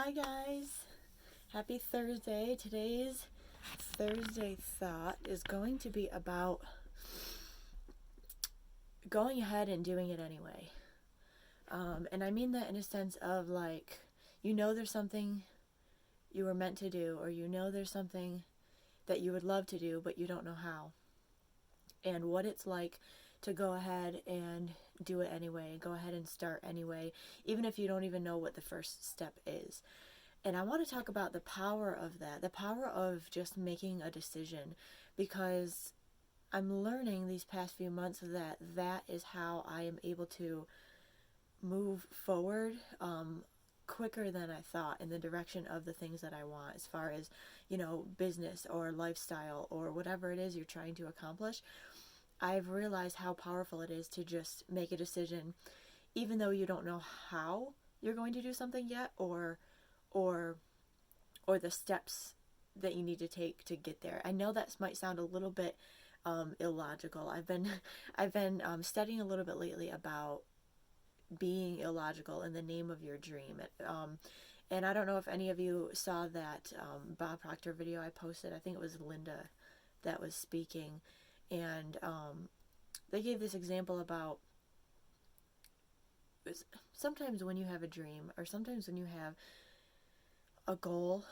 Hi guys, happy Thursday. Today's Thursday thought is going to be about going ahead and doing it anyway. And I mean that in a sense of like, there's something you were meant to do, or there's something that you would love to do, but you don't know how. And what it's like to go ahead and do it anyway, go ahead and start anyway, even if you don't even know what the first step is. And I want to talk about the power of that, the power of just making a decision, because I'm learning these past few months that that is how I am able to move forward quicker than I thought in the direction of the things that I want, as far as, business or lifestyle or whatever it is you're trying to accomplish. I've realized how powerful it is to just make a decision, even though you don't know how you're going to do something yet, or or the steps that you need to take to get there. I know that might sound a little bit illogical. I've been studying a little bit lately about being illogical in the name of your dream. And I don't know if any of you saw that Bob Proctor video I posted. I think it was Linda that was speaking, and they gave this example about sometimes when you have a dream, or sometimes when you have a goal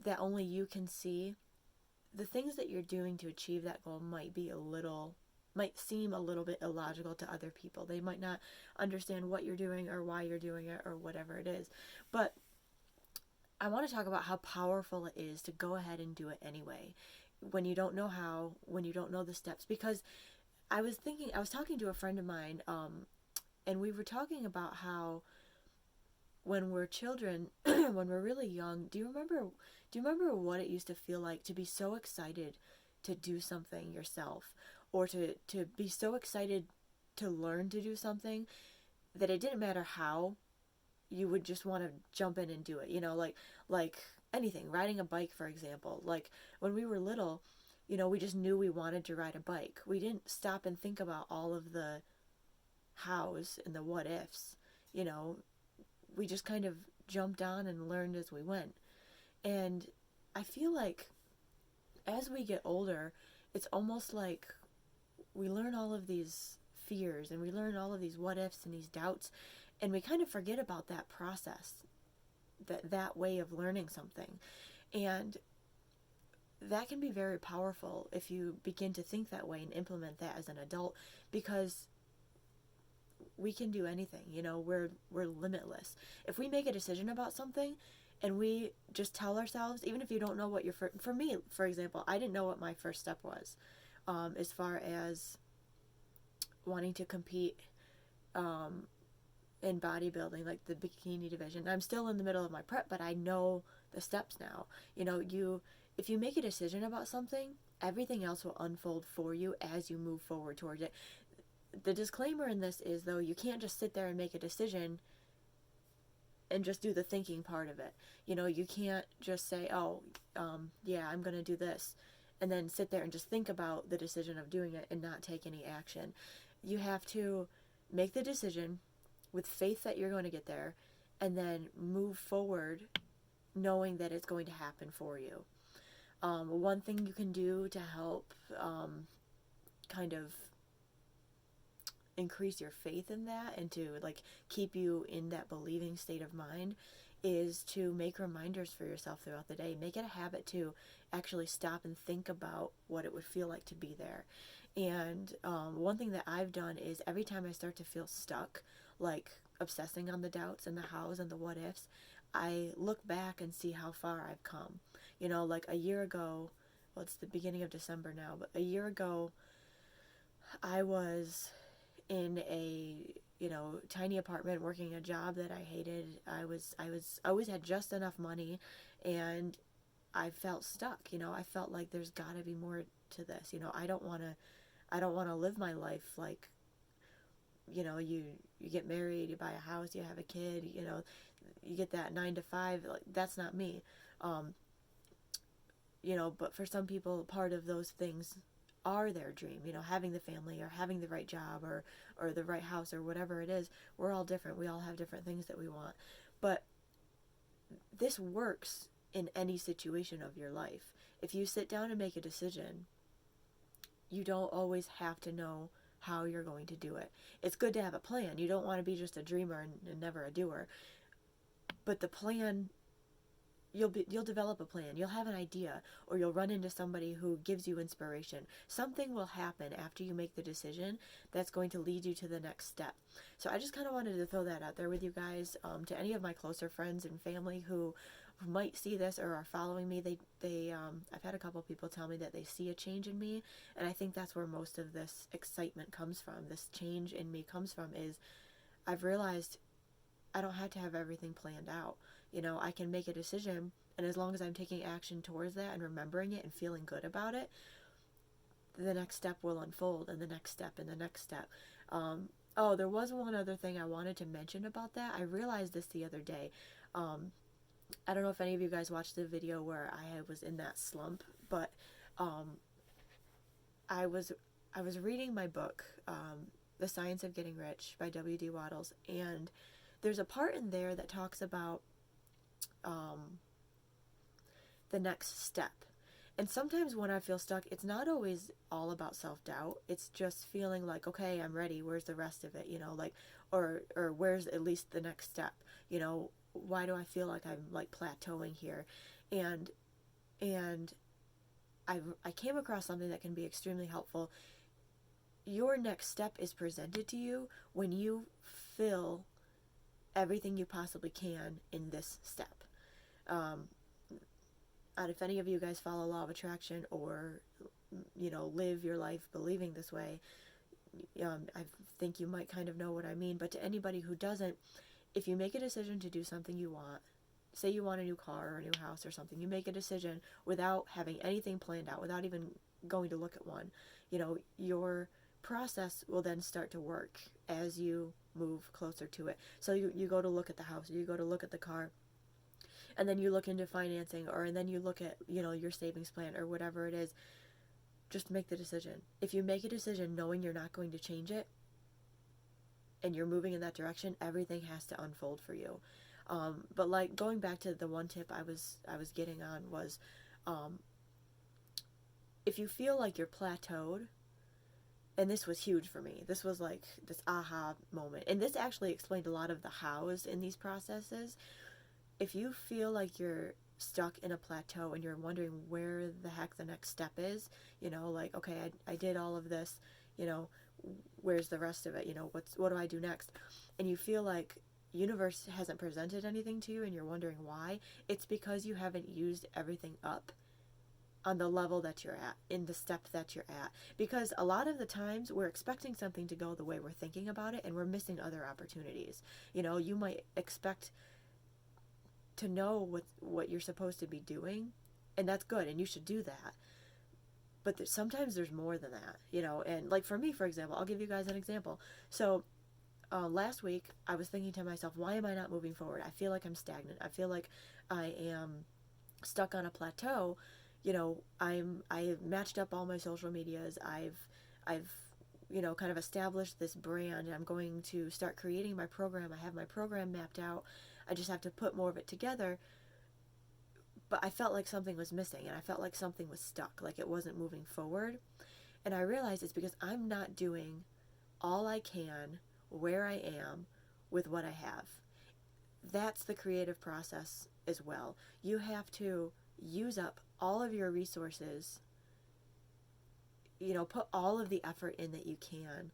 that only you can see, the things that you're doing to achieve that goal might seem a little bit illogical to other people. They might not understand what you're doing or why you're doing it or whatever it is. But I want to talk about how powerful it is to go ahead and do it anyway, when you don't know how, when you don't know the steps. Because I was talking to a friend of mine, and we were talking about how when we're children, when we're really young, do you remember what it used to feel like to be so excited to do something yourself, or to be so excited to learn to do something that it didn't matter how, you would just want to jump in and do it, like anything, riding a bike, for example. Like when we were little, we just knew we wanted to ride a bike. We didn't stop and think about all of the hows and the what ifs, you know, we just kind of jumped on and learned as we went. And I feel like as we get older, it's almost like we learn all of these fears, and we learn all of these what ifs and these doubts, and we kind of forget about that process, that way of learning something. And that can be very powerful if you begin to think that way and implement that as an adult, because we can do anything. We're limitless. If we make a decision about something and we just tell ourselves, even if you don't know what your for me, for example, I didn't know what my first step was, as far as wanting to compete in bodybuilding, like the bikini division. I'm still in the middle of my prep, but I know the steps now. If you make a decision about something, everything else will unfold for you as you move forward towards it. The disclaimer in this is, though, you can't just sit there and make a decision and just do the thinking part of it. You can't just say, oh, yeah, I'm going to do this, and then sit there and just think about the decision of doing it and not take any action. You have to make the decision with faith that you're going to get there, and then move forward knowing that it's going to happen for you. One thing you can do to help kind of increase your faith in that, and to like keep you in that believing state of mind, is to make reminders for yourself throughout the day. Make it a habit to actually stop and think about what it would feel like to be there. And one thing that I've done is, every time I start to feel stuck, like obsessing on the doubts and the hows and the what ifs, I look back and see how far I've come. Like a year ago, well, it's the beginning of December now, but a year ago, I was in a tiny apartment, working a job that I hated. I always had just enough money, and I felt stuck. I felt like there's got to be more to this. I don't want to live my life like, you get married, you buy a house, you have a kid, you get that 9 to 5. Like, that's not me. But for some people, part of those things are their dream, having the family, or having the right job, or the right house, or whatever it is. We're all different. We all have different things that we want. But this works in any situation of your life. If you sit down and make a decision, you don't always have to know how you're going to do it. It's good to have a plan. You don't want to be just a dreamer and never a doer. But the plan, you'll develop a plan. You'll have an idea, or you'll run into somebody who gives you inspiration. Something will happen after you make the decision that's going to lead you to the next step. So I just kind of wanted to throw that out there with you guys. To any of my closer friends and family who might see this or are following me, I've had a couple people tell me that they see a change in me, and I think that's where most of this excitement comes from. This change in me comes from is I've realized I don't have to have everything planned out. I can make a decision, and as long as I'm taking action towards that and remembering it and feeling good about it, the next step will unfold, and the next step, and the next step. There was one other thing I wanted to mention about that. I realized this the other day. I don't know if any of you guys watched the video where I was in that slump, but I was reading my book, The Science of Getting Rich by W.D. Waddles, and there's a part in there that talks about the next step. And sometimes when I feel stuck, it's not always all about self-doubt. It's just feeling like, okay, I'm ready. Where's the rest of it? Or where's at least the next step? Why do I feel like I'm like plateauing here? And I came across something that can be extremely helpful. Your next step is presented to you when you fill everything you possibly can in this step. And if any of you guys follow law of attraction or live your life believing this way, I think you might kind of know what I mean. But to anybody who doesn't, if you make a decision to do something you want, say you want a new car or a new house or something, you make a decision without having anything planned out, without even going to look at one, your process will then start to work as you move closer to it. So you go to look at the house, or you go to look at the car, and then you look into financing, and then you look at, your savings plan or whatever it is. Just make the decision. If you make a decision knowing you're not going to change it, and you're moving in that direction, everything has to unfold for you. But like going back to the one tip I was getting on was, if you feel like you're plateaued, and this was huge for me. This was like this aha moment. And this actually explained a lot of the hows in these processes. If you feel like you're stuck in a plateau and you're wondering where the heck the next step is, like, okay, I did all of this, where's the rest of it? What do I do next? And you feel like universe hasn't presented anything to you and you're wondering why, it's because you haven't used everything up on the level that you're at, in the step that you're at. Because a lot of the times we're expecting something to go the way we're thinking about it, and we're missing other opportunities. You might expect to know what you're supposed to be doing, and that's good, and you should do that. But sometimes there's more than that, and like for me, for example, I'll give you guys an example. So last week I was thinking to myself, why am I not moving forward? I feel like I'm stagnant. I feel like I am stuck on a plateau. I've matched up all my social medias. I've kind of established this brand, and I'm going to start creating my program. I have my program mapped out. I just have to put more of it together. But I felt like something was missing, and I felt like something was stuck, like it wasn't moving forward. And I realized it's because I'm not doing all I can where I am with what I have. That's the creative process as well. You have to use up all of your resources, put all of the effort in that you can,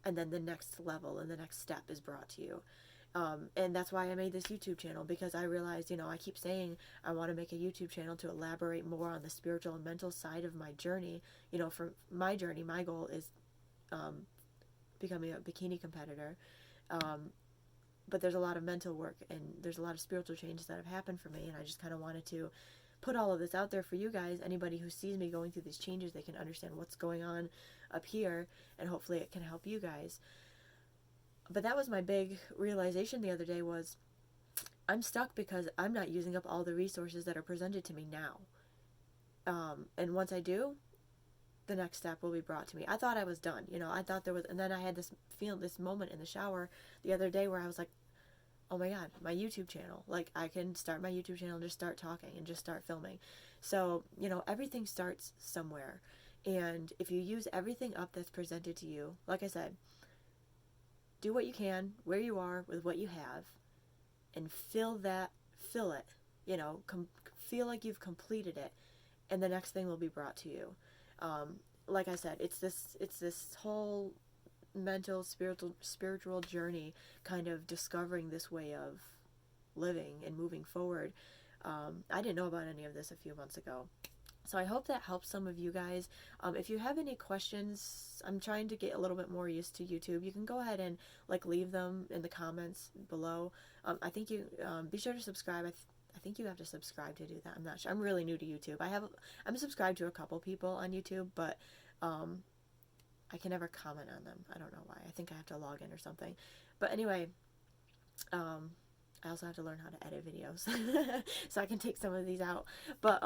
and then the next level and the next step is brought to you. And that's why I made this YouTube channel, because I realized, I keep saying I want to make a YouTube channel to elaborate more on the spiritual and mental side of my journey. For my journey, my goal is becoming a bikini competitor. But there's a lot of mental work, and there's a lot of spiritual changes that have happened for me, and I just kind of wanted to put all of this out there for you guys. Anybody who sees me going through these changes, they can understand what's going on up here, and hopefully it can help you guys. But that was my big realization the other day, was I'm stuck because I'm not using up all the resources that are presented to me now. And once I do, the next step will be brought to me. I thought I was done, I thought there was, and then I had this moment in the shower the other day where I was like, oh my God, my YouTube channel. Like, I can start my YouTube channel and just start talking and just start filming. So, you know, everything starts somewhere. And if you use everything up that's presented to you, like I said, do what you can where you are with what you have, and fill it, you know, feel like you've completed it, and the next thing will be brought to you. Like I said, it's this whole mental, spiritual journey, kind of discovering this way of living and moving forward. I didn't know about any of this a few months ago. So I hope that helps some of you guys. If you have any questions, I'm trying to get a little bit more used to YouTube. You can go ahead and like leave them in the comments below. I think you be sure to subscribe. I think you have to subscribe to do that. I'm not sure. I'm really new to YouTube. I'm subscribed to a couple people on YouTube, but I can never comment on them. I don't know why. I think I have to log in or something. But anyway, I also have to learn how to edit videos so I can take some of these out. But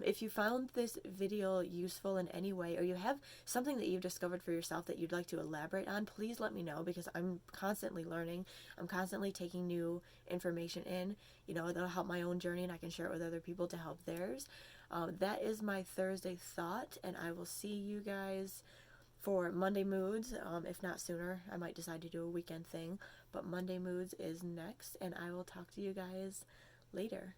if you found this video useful in any way, or you have something that you've discovered for yourself that you'd like to elaborate on, please let me know, because I'm constantly learning. I'm constantly taking new information in. You know, that'll help my own journey, and I can share it with other people to help theirs. That is my Thursday thought, and I will see you guys for Monday Moods. If not sooner, I might decide to do a weekend thing, but Monday Moods is next, and I will talk to you guys later.